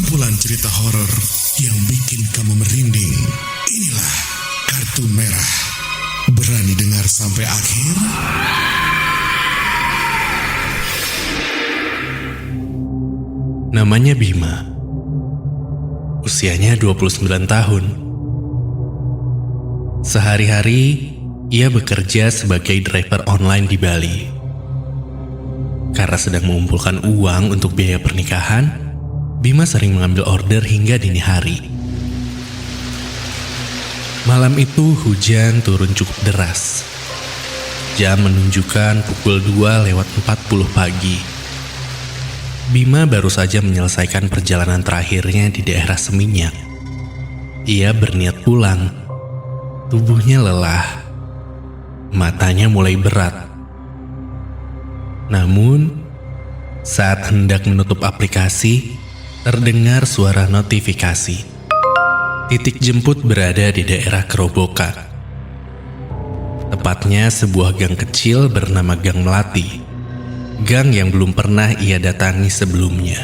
Kumpulan cerita horor yang bikin kamu merinding. Inilah Kartu Merah. Berani dengar sampai akhir? Namanya Bima. Usianya 29 tahun. Sehari-hari ia bekerja sebagai driver online di Bali. Karena sedang mengumpulkan uang untuk biaya pernikahan, Bima sering mengambil order hingga dini hari. Malam itu hujan turun cukup deras. Jam menunjukkan pukul 2:40 pagi. Bima baru saja menyelesaikan perjalanan terakhirnya di daerah Seminyak. Ia berniat pulang. Tubuhnya lelah. Matanya mulai berat. Namun, saat hendak menutup aplikasi, terdengar suara notifikasi. Titik jemput berada di daerah Kerobokan. Tepatnya sebuah gang kecil bernama Gang Melati. Gang yang belum pernah ia datangi sebelumnya.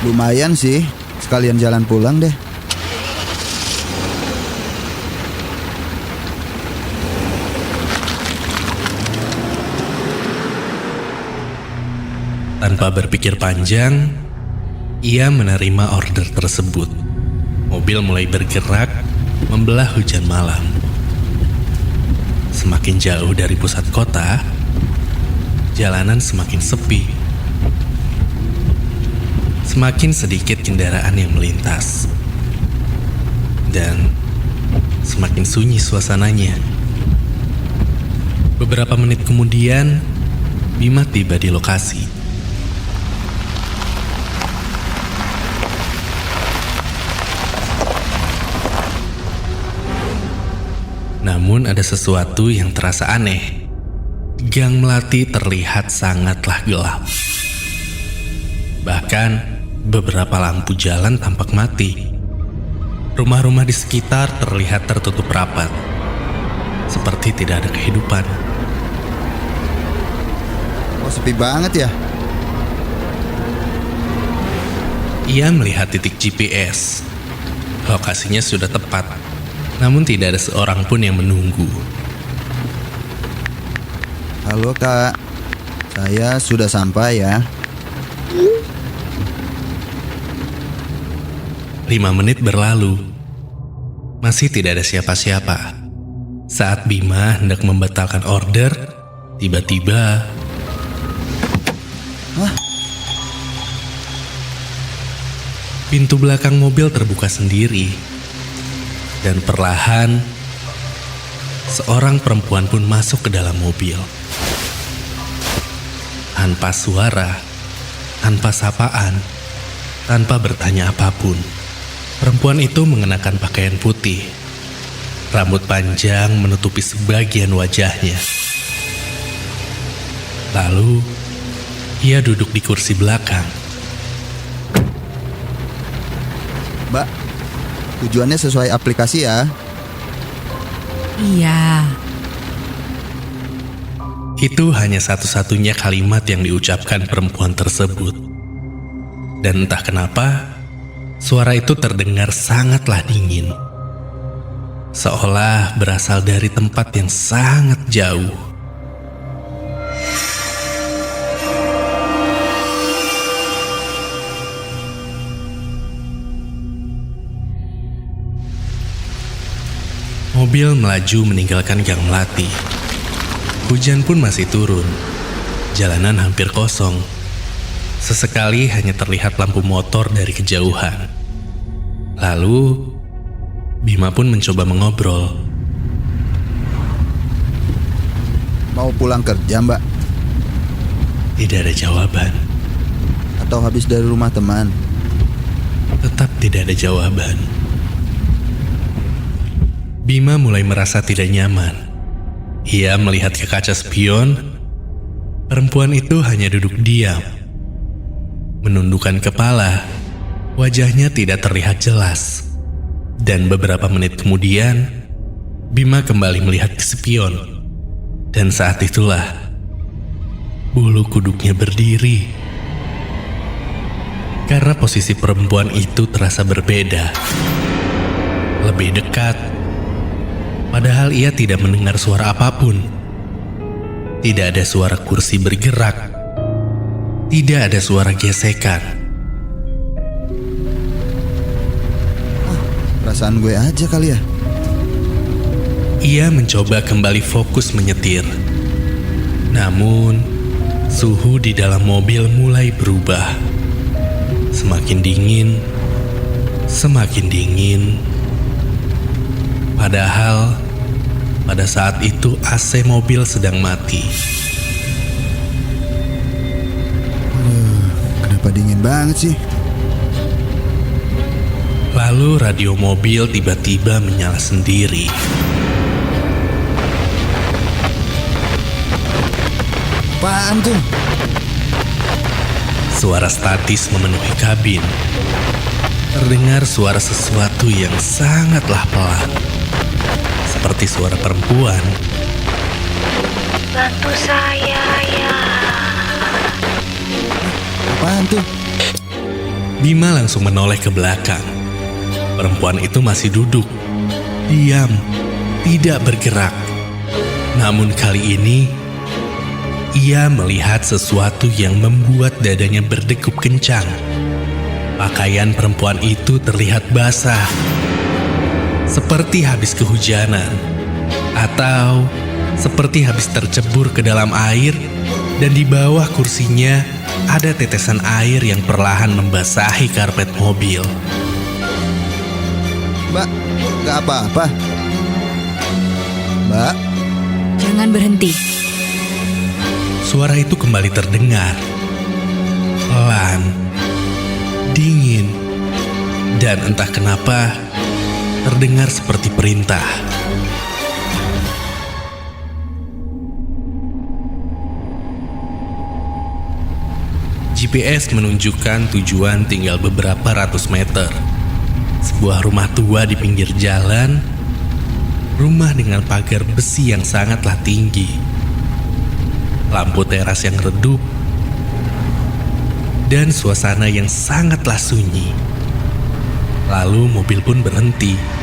Lumayan sih, sekalian jalan pulang deh. Tanpa berpikir panjang, ia menerima order tersebut. Mobil mulai bergerak, membelah hujan malam. Semakin jauh dari pusat kota, jalanan semakin sepi. Semakin sedikit kendaraan yang melintas. Dan semakin sunyi suasananya. Beberapa menit kemudian, Bima tiba di lokasi. Namun ada sesuatu yang terasa aneh. Gang Melati terlihat sangatlah gelap. Bahkan beberapa lampu jalan tampak mati. Rumah-rumah di sekitar terlihat tertutup rapat. Seperti tidak ada kehidupan. Oh, sepi banget ya. Ia melihat titik GPS. Lokasinya sudah tepat. Namun tidak ada seorang pun yang menunggu. Halo kak, saya sudah sampai ya. 5 menit berlalu. Masih tidak ada siapa-siapa. Saat Bima hendak membatalkan order, tiba-tiba... Hah? Pintu belakang mobil terbuka sendiri. Dan perlahan, seorang perempuan pun masuk ke dalam mobil. Tanpa suara, tanpa sapaan, tanpa bertanya apapun. Perempuan itu mengenakan pakaian putih. Rambut panjang menutupi sebagian wajahnya. Lalu, ia duduk di kursi belakang. Mbak, tujuannya sesuai aplikasi ya? Iya. Itu hanya satu-satunya kalimat yang diucapkan perempuan tersebut. Dan entah kenapa, suara itu terdengar sangatlah dingin. Seolah berasal dari tempat yang sangat jauh. Mobil melaju meninggalkan Gang Melati. Hujan pun masih turun. Jalanan hampir kosong. Sesekali hanya terlihat lampu motor dari kejauhan. Lalu, Bima pun mencoba mengobrol. Mau pulang kerja mbak? Tidak ada jawaban. Atau habis dari rumah teman? Tetap tidak ada jawaban. Bima mulai merasa tidak nyaman. Ia melihat ke kaca spion. Perempuan itu hanya duduk diam. Menundukkan kepala, wajahnya tidak terlihat jelas. Dan beberapa menit kemudian, Bima kembali melihat ke spion. Dan saat itulah, bulu kuduknya berdiri. Karena posisi perempuan itu terasa berbeda, lebih dekat. Padahal ia tidak mendengar suara apapun. Tidak ada suara kursi bergerak. Tidak ada suara gesekan. Perasaan gue aja kali ya. Ia mencoba kembali fokus menyetir. Namun, suhu di dalam mobil mulai berubah. Semakin dingin, semakin dingin. Padahal, pada saat itu AC mobil sedang mati. Kenapa dingin banget sih? Lalu radio mobil tiba-tiba menyala sendiri. Apaan tuh? Suara statis memenuhi kabin. Terdengar suara sesuatu yang sangatlah pelan. Seperti suara perempuan. Bantu saya ya. Apaan tuh? Bima langsung menoleh ke belakang. Perempuan itu masih duduk, diam, tidak bergerak. Namun kali ini, ia melihat sesuatu yang membuat dadanya berdegup kencang. Pakaian perempuan itu terlihat basah, seperti habis kehujanan, atau seperti habis tercebur ke dalam air, dan di bawah kursinya ada tetesan air yang perlahan membasahi karpet mobil. Mbak, gak apa-apa. Mbak, Jangan berhenti. Suara itu kembali terdengar, pelan, dingin, dan entah kenapa terdengar seperti perintah. GPS menunjukkan tujuan tinggal beberapa ratus meter. Sebuah rumah tua di pinggir jalan, rumah dengan pagar besi yang sangatlah tinggi, lampu teras yang redup, dan suasana yang sangatlah sunyi. Lalu mobil pun berhenti.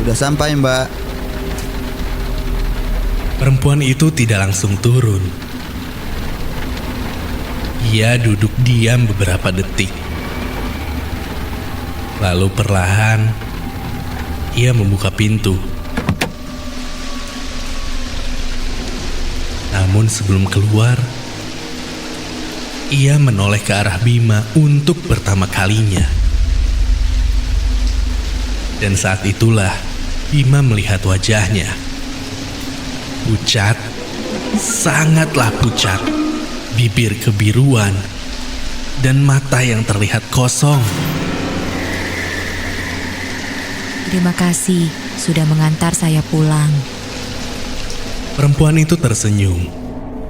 udah sampai Mbak. Perempuan itu tidak langsung turun. Ia duduk diam beberapa detik. Lalu perlahan, ia membuka pintu. Namun sebelum keluar, ia menoleh ke arah Bima untuk pertama kalinya. Dan saat itulah Bima melihat wajahnya. Pucat, sangatlah pucat, bibir kebiruan, dan mata yang terlihat kosong. Terima kasih sudah mengantar saya pulang. Perempuan itu tersenyum,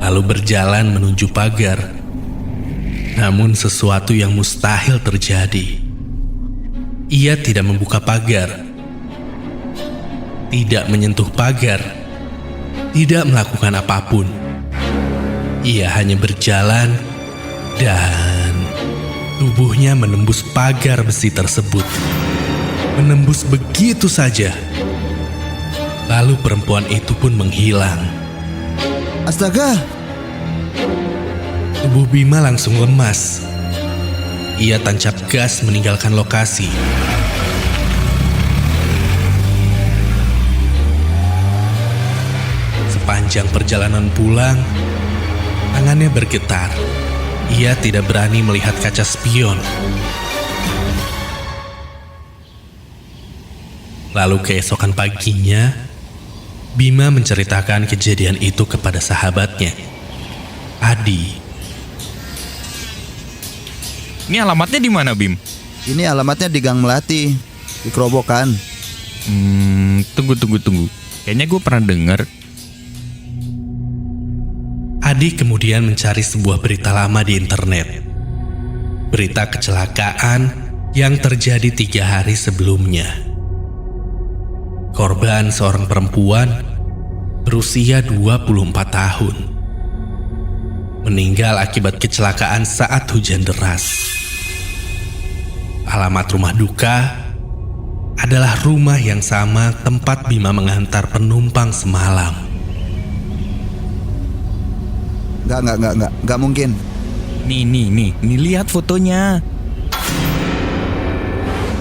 lalu berjalan menuju pagar. Namun sesuatu yang mustahil terjadi. Ia tidak membuka pagar, tidak menyentuh pagar, tidak melakukan apapun. Ia hanya berjalan dan tubuhnya menembus pagar besi tersebut. Menembus begitu saja. Lalu perempuan itu pun menghilang. Astaga, Tubuh Bima langsung lemas. Ia tancap gas meninggalkan lokasi. Sepanjang perjalanan pulang, tangannya bergetar. Ia tidak berani melihat kaca spion. Lalu keesokan paginya, Bima menceritakan kejadian itu kepada sahabatnya, Adi. Ini alamatnya di mana, Bim? ini alamatnya di Gang Melati, di Kerobokan. Tunggu. Kayaknya gue pernah dengar. Adi kemudian mencari sebuah berita lama di internet. Berita kecelakaan yang terjadi 3 hari sebelumnya. Korban seorang perempuan berusia 24 tahun. Meninggal akibat kecelakaan saat hujan deras. Alamat rumah duka adalah rumah yang sama tempat Bima mengantar penumpang semalam. Nggak mungkin. Nih, lihat fotonya.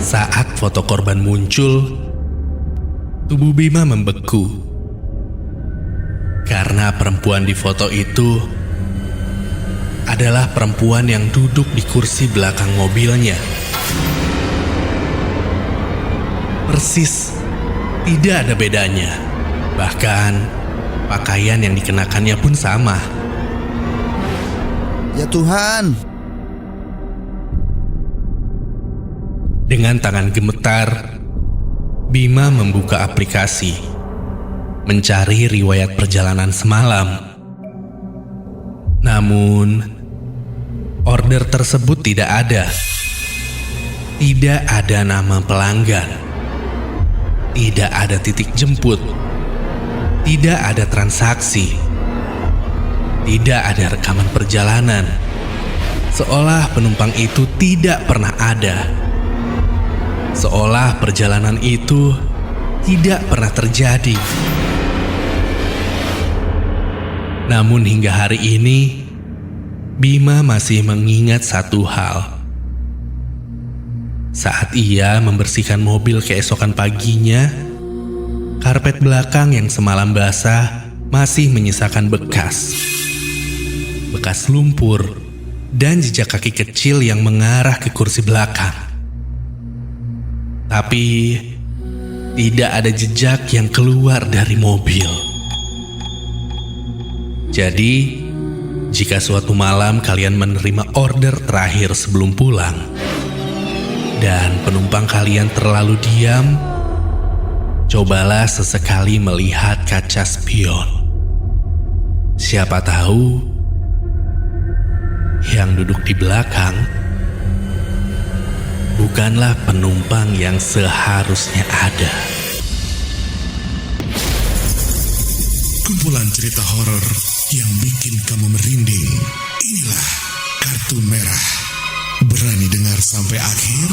Saat foto korban muncul, tubuh Bima membeku. Karena perempuan di foto itu adalah perempuan yang duduk di kursi belakang mobilnya. Persis, tidak ada bedanya. Bahkan, pakaian yang dikenakannya pun sama. Ya Tuhan. Dengan tangan gemetar, Bima membuka aplikasi, mencari riwayat perjalanan semalam. Namun, order tersebut tidak ada. Tidak ada nama pelanggan. Tidak ada titik jemput. Tidak ada transaksi. Tidak ada rekaman perjalanan. Seolah penumpang itu tidak pernah ada. Seolah perjalanan itu tidak pernah terjadi. Namun hingga hari ini, Bima masih mengingat satu hal. Saat ia membersihkan mobil keesokan paginya, karpet belakang yang semalam basah masih menyisakan bekas. Bekas lumpur dan jejak kaki kecil yang mengarah ke kursi belakang. Tapi, tidak ada jejak yang keluar dari mobil. Jadi, jika suatu malam kalian menerima order terakhir sebelum pulang, dan penumpang kalian terlalu diam, cobalah sesekali melihat kaca spion. Siapa tahu, yang duduk di belakang bukanlah penumpang yang seharusnya ada. Kumpulan cerita horor yang bikin kamu merinding. Inilah Kartu Merah. Berani dengar sampai akhir?